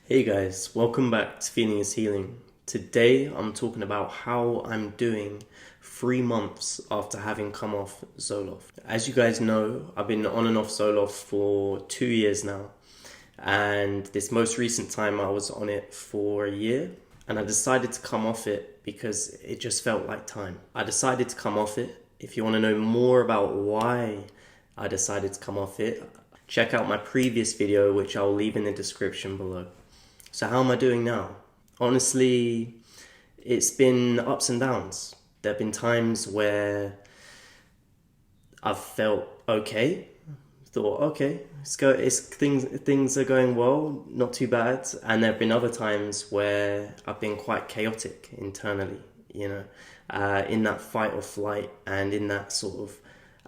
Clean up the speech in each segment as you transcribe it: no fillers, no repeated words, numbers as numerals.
Hey guys, welcome back to Feeling is Healing. Today I'm talking about how I'm doing 3 months after having come off Zoloft. As you guys know, I've been on and off Zoloft for 2 years now, and this most recent time I was on it for a year, and I decided to come off it because it just felt like time. I decided to come off it. If you want to know more about why I decided to come off it, check out my previous video, which I'll leave in the description below. So how am I doing now? Honestly, it's been ups and downs. There have been times where I've felt okay, thought okay, things are going well, not too bad. And there have been other times where I've been quite chaotic internally, in that fight or flight and in that sort of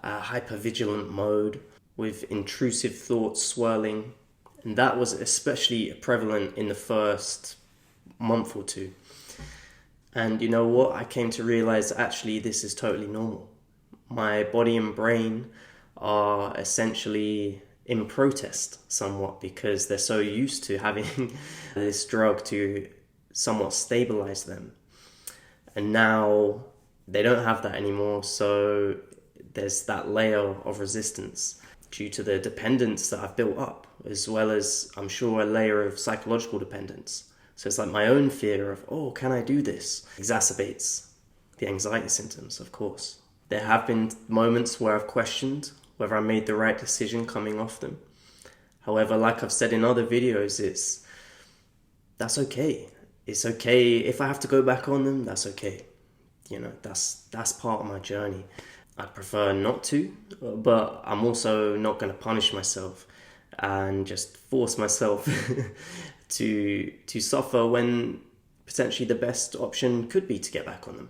hypervigilant mode with intrusive thoughts swirling. And that was especially prevalent in the first month or two. And you know what? I came to realize actually this is totally normal. My body and brain are essentially in protest somewhat because they're so used to having this drug to somewhat stabilize them. And now they don't have that anymore, so there's that layer of resistance due to the dependence that I've built up, as well as, I'm sure, a layer of psychological dependence. So it's like my own fear of, oh, can I do this? Exacerbates the anxiety symptoms, of course. There have been moments where I've questioned whether I made the right decision coming off them. However, like I've said in other videos, that's okay. It's okay if I have to go back on them, that's okay. That's part of my journey. I'd prefer not to, but I'm also not going to punish myself and just force myself to suffer when potentially the best option could be to get back on them.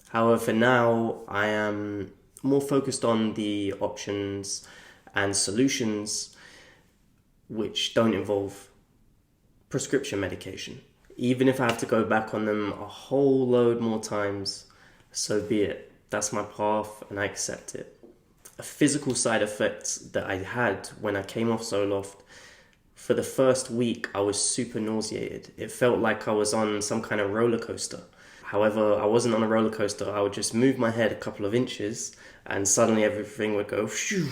However, for now, I am more focused on the options and solutions which don't involve prescription medication. Even if I have to go back on them a whole load more times, so be it. That's my path and I accept it. A physical side effect that I had when I came off Zoloft, for the first week I was super nauseated. It felt like I was on some kind of roller coaster. However, I wasn't on a roller coaster. I would just move my head a couple of inches and suddenly everything would go phew,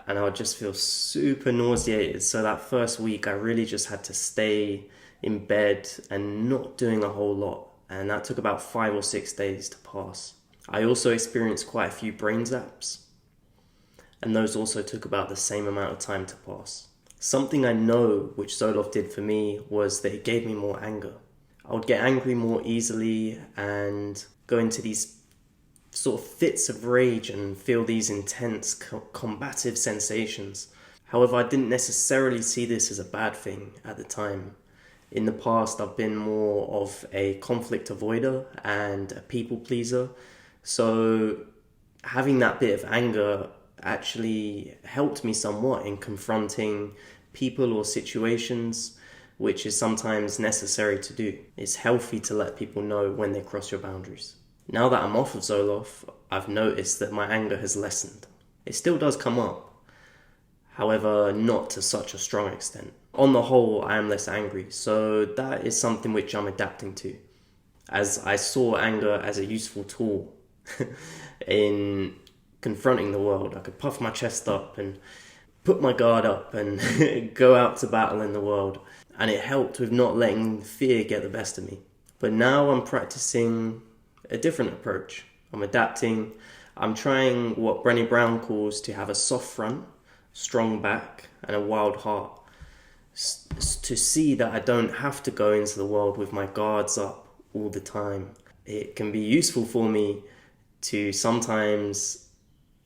and I would just feel super nauseated. So that first week I really just had to stay in bed and not doing a whole lot. And that took about 5 or 6 days to pass. I also experienced quite a few brain zaps, and those also took about the same amount of time to pass. Something I know which Zoloft did for me was that it gave me more anger. I would get angry more easily and go into these sort of fits of rage and feel these intense combative sensations. However, I didn't necessarily see this as a bad thing at the time. In the past, I've been more of a conflict avoider and a people pleaser. So having that bit of anger actually helped me somewhat in confronting people or situations, which is sometimes necessary to do. It's healthy to let people know when they cross your boundaries. Now that I'm off of Zoloft, I've noticed that my anger has lessened. It still does come up, however, not to such a strong extent. On the whole, I am less angry, so that is something which I'm adapting to, as I saw anger as a useful tool in confronting the world. I could puff my chest up and put my guard up and go out to battle in the world, and it helped with not letting fear get the best of me. But now I'm practicing a different approach. I'm adapting. I'm trying what Brené Brown calls to have a soft front, strong back, and a wild heart, to see that I don't have to go into the world with my guards up all the time. It can be useful for me to sometimes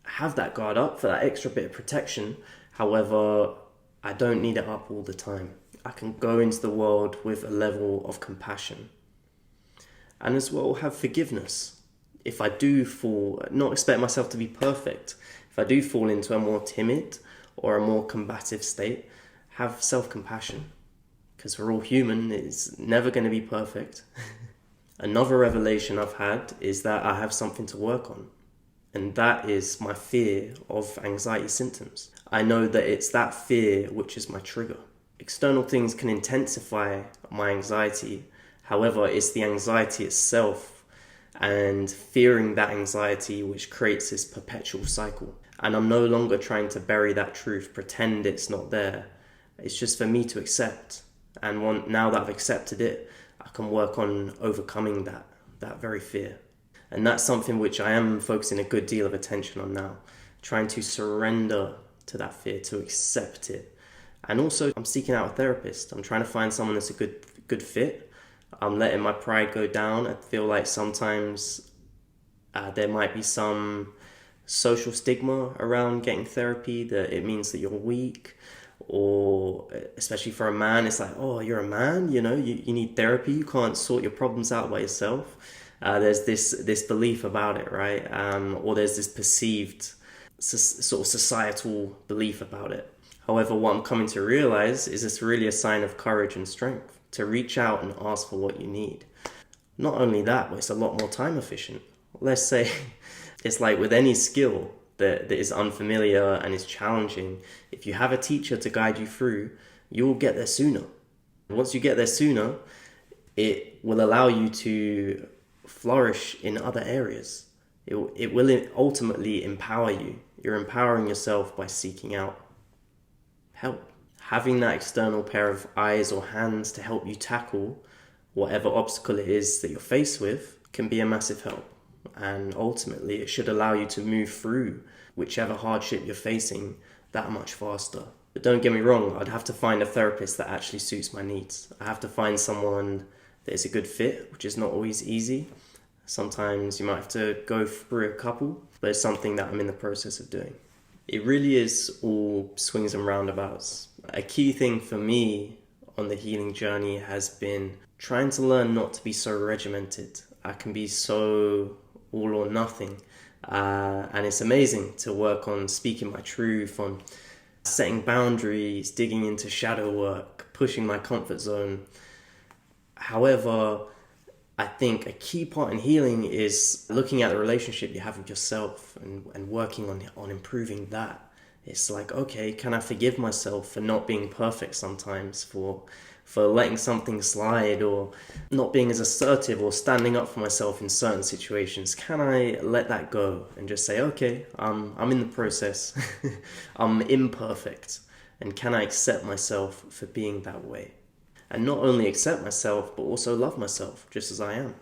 have that guard up for that extra bit of protection. However, I don't need it up all the time. I can go into the world with a level of compassion. And as well have forgiveness. If I do fall, not expect myself to be perfect. If I do fall into a more timid or a more combative state, have self-compassion. Because we're all human, it's never going to be perfect. Another revelation I've had is that I have something to work on. And that is my fear of anxiety symptoms. I know that it's that fear which is my trigger. External things can intensify my anxiety. However, it's the anxiety itself and fearing that anxiety which creates this perpetual cycle. And I'm no longer trying to bury that truth, pretend it's not there. It's just for me to accept. And now that I've accepted it, I can work on overcoming that very fear. And that's something which I am focusing a good deal of attention on now, trying to surrender to that fear, to accept it. And also, I'm seeking out a therapist. I'm trying to find someone that's a good fit. I'm letting my pride go down. I feel like sometimes there might be some social stigma around getting therapy, that it means that you're weak, or especially for a man, it's like, oh, you're a man, you need therapy, you can't sort your problems out by yourself. There's this belief about it, right? Or there's this perceived sort of societal belief about it. However, what I'm coming to realize is it's really a sign of courage and strength to reach out and ask for what you need. Not only that, but it's a lot more time efficient. Let's say it's like with any skill that is unfamiliar and is challenging, if you have a teacher to guide you through, you will get there sooner. Once you get there sooner, it will allow you to flourish in other areas. It will ultimately empower you. You're empowering yourself by seeking out help. Having that external pair of eyes or hands to help you tackle whatever obstacle it is that you're faced with can be a massive help. And ultimately, it should allow you to move through whichever hardship you're facing that much faster. But don't get me wrong, I'd have to find a therapist that actually suits my needs. I have to find someone that is a good fit, which is not always easy. Sometimes you might have to go through a couple, but it's something that I'm in the process of doing. It really is all swings and roundabouts. A key thing for me on the healing journey has been trying to learn not to be so regimented. I can be so all or nothing. And it's amazing to work on speaking my truth, on setting boundaries, digging into shadow work, pushing my comfort zone. However, I think a key part in healing is looking at the relationship you have with yourself and working on improving that. It's like, okay, can I forgive myself for not being perfect sometimes, for letting something slide, or not being as assertive or standing up for myself in certain situations? Can I let that go and just say, okay, I'm in the process, I'm imperfect, and can I accept myself for being that way? And not only accept myself, but also love myself just as I am.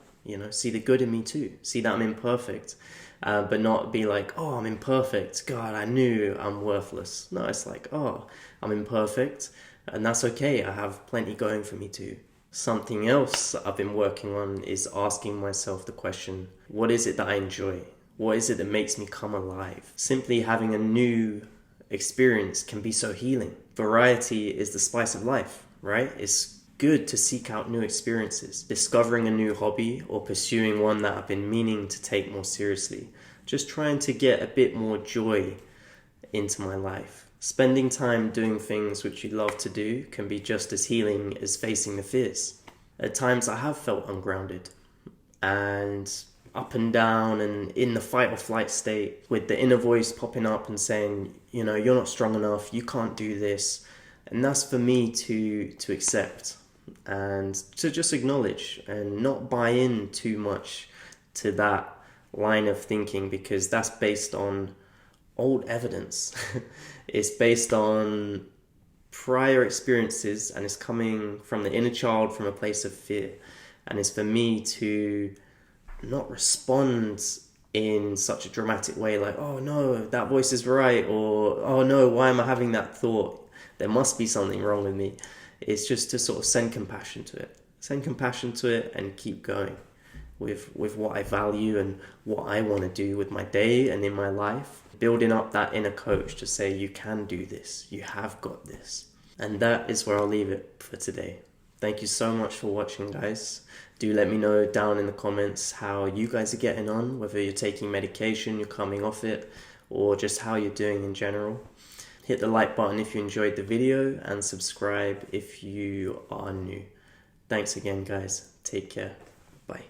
See the good in me too. See that I'm imperfect, but not be like, oh, I'm imperfect. God, I knew I'm worthless. No, it's like, oh, I'm imperfect, and that's okay. I have plenty going for me too. Something else I've been working on is asking myself the question, what is it that I enjoy? What is it that makes me come alive? Simply having a new experience can be so healing. Variety is the spice of life, right? It's good to seek out new experiences, discovering a new hobby or pursuing one that I've been meaning to take more seriously. Just trying to get a bit more joy into my life. Spending time doing things which you love to do can be just as healing as facing the fears. At times I have felt ungrounded and up and down and in the fight or flight state, with the inner voice popping up and saying, you're not strong enough, you can't do this. And that's for me to accept and to just acknowledge and not buy in too much to that line of thinking, because that's based on old evidence. It's based on prior experiences, and it's coming from the inner child from a place of fear. And it's for me to not respond in such a dramatic way, like, oh no, that voice is right, or oh no, why am I having that thought? There must be something wrong with me. It's just to sort of send compassion to it and keep going with what I value and what I want to do with my day and in my life. Building up that inner coach to say, you can do this, you have got this. And that is where I'll leave it for today. Thank you so much for watching, guys. Do let me know down in the comments how you guys are getting on, whether you're taking medication, you're coming off it, or just how you're doing in general. Hit the like button if you enjoyed the video, and subscribe if you are new. Thanks again, guys. Take care. Bye.